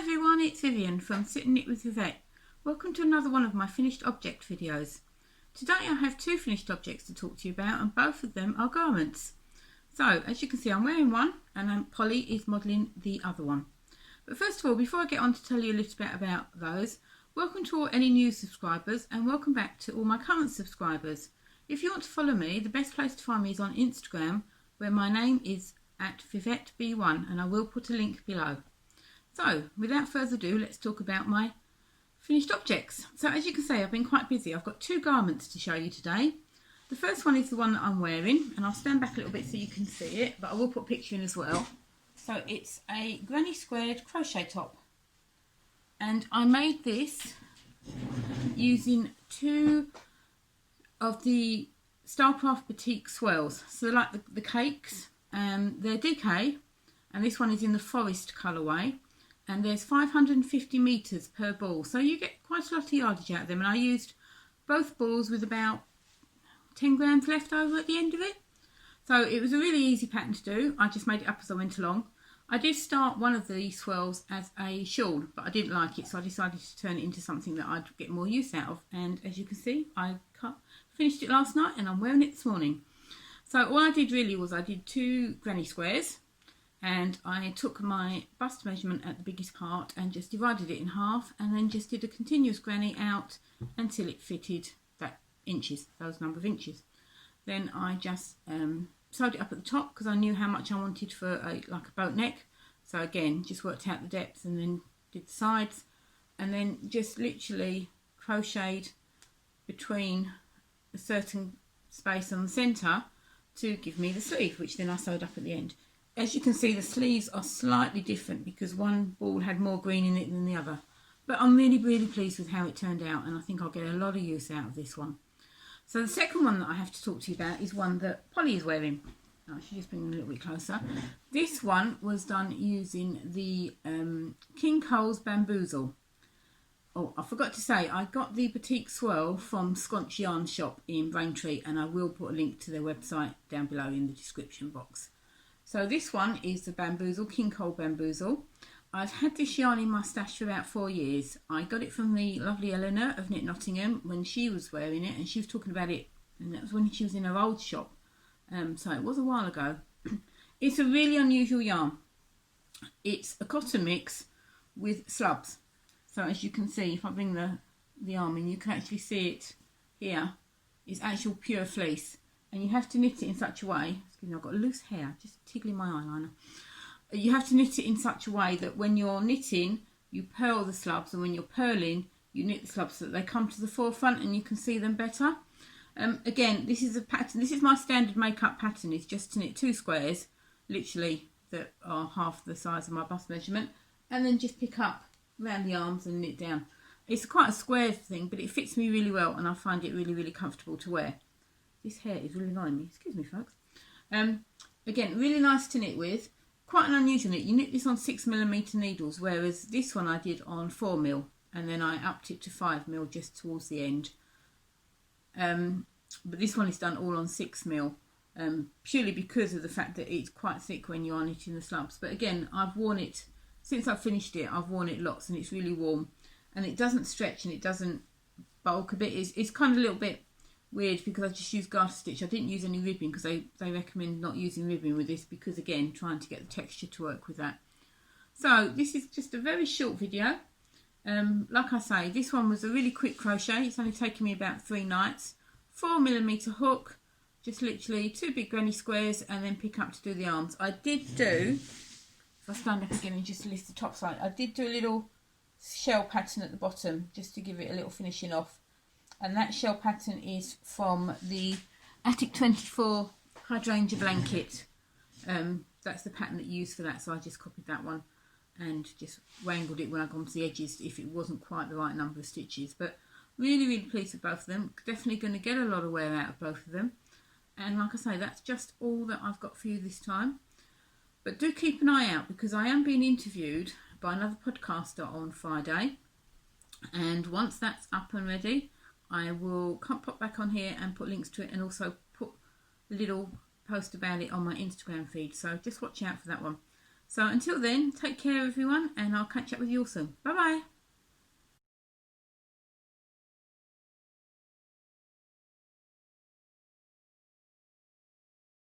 everyone, it's Vivian from Sit and Knit with Vivette. Welcome to another one of my finished object videos. Today I have two finished objects to talk to you about, and both of them are garments. So as you can see, I'm wearing one and Polly is modelling the other one. But first of all, before I get on to tell you a little bit about those, welcome to all any new subscribers and welcome back to all my current subscribers. If you want to follow me, the best place to find me is on Instagram, where my name is @VivetteB1, and I will put a link below. So without further ado, let's talk about my finished objects. So as you can see, I've been quite busy. I've got two garments to show you today. The first one is the one that I'm wearing, and I'll stand back a little bit so you can see it, but I will put a picture in as well. So it's a Granny Squared crochet top, and I made this using two of the Stylecraft Batick swirls. So they're like the cakes, they're DK, and this one is in the forest colourway, and there's 550 metres per ball, so you get quite a lot of yardage out of them, and I used both balls with about 10 grams left over at the end of it. So it was a really easy pattern to do. I just made it up as I went along. I did start one of the swirls as a shawl, but I didn't like it, so I decided to turn it into something that I'd get more use out of, and as you can see, I finished it last night and I'm wearing it this morning. So all I did really was I did two granny squares, and I took my bust measurement at the biggest part and just divided it in half, and then just did a continuous granny out until it fitted that inches, those number of inches. Then I just sewed it up at the top because I knew how much I wanted for like a boat neck. So again, just worked out the depth and then did the sides, and then just literally crocheted between a certain space on the centre to give me the sleeve, which then I sewed up at the end. As you can see, the sleeves are slightly different because one ball had more green in it than the other. But I'm really, really pleased with how it turned out, and I think I'll get a lot of use out of this one. So the second one that I have to talk to you about is one that Polly is wearing. I should just bring it a little bit closer. This one was done using the King Cole's Bamboozle. Oh, I forgot to say, I got the Batick Swirl from Sconch Yarn Shop in Braintree, and I will put a link to their website down below in the description box. So this one is the Bamboozle, King Cole Bamboozle. I've had this yarn in my stash for about 4 years. I got it from the lovely Eleanor of Knit Nottingham when she was wearing it, and she was talking about it, and that was when she was in her old shop. So it was a while ago. It's a really unusual yarn. It's a cotton mix with slubs. So as you can see, if I bring the arm in, you can actually see it here. It's actual pure fleece. And you have to knit it in such a way, excuse me, I've got loose hair, just tickling my eyeliner. You have to knit it in such a way that when you're knitting, you purl the slubs, and when you're purling, you knit the slubs so that they come to the forefront and you can see them better. Again, this is a pattern, this is my standard makeup pattern, it's just to knit two squares, literally, that are half the size of my bust measurement, and then just pick up around the arms and knit down. It's quite a square thing, but it fits me really well, and I find it really, really comfortable to wear. This hair is really annoying me, excuse me folks. Again, really nice to knit with. Quite an unusual knit. You knit this on 6mm needles, whereas this one I did on 4mm, and then I upped it to 5mm just towards the end. But this one is done all on 6mm, purely because of the fact that it's quite thick when you are knitting the slubs. But again, I've worn it, since I've finished it, I've worn it lots, and it's really warm. And it doesn't stretch and it doesn't bulk a bit. It's kind of a little bit weird because I just used garter stitch. I didn't use any ribbing because they recommend not using ribbing with this because, again, trying to get the texture to work with that. So this is just a very short video. Like I say, this one was a really quick crochet. It's only taken me about 3 nights. 4mm hook, just literally 2 big granny squares, and then pick up to do the arms. I did do, if I stand up again and just list the top side, I did do a little shell pattern at the bottom just to give it a little finishing off. And that shell pattern is from the Attic 24 hydrangea blanket. That's the pattern that you use for that, so I just copied that one and just wrangled it when I got onto the edges if it wasn't quite the right number of stitches. But really, really pleased with both of them. Definitely going to get a lot of wear out of both of them. And like I say, that's just all that I've got for you this time. But do keep an eye out because I am being interviewed by another podcaster on Friday. And once that's up and ready, I will pop back on here and put links to it, and also put a little post about it on my Instagram feed. So just watch out for that one. So until then, take care everyone, and I'll catch up with you all soon. Bye bye.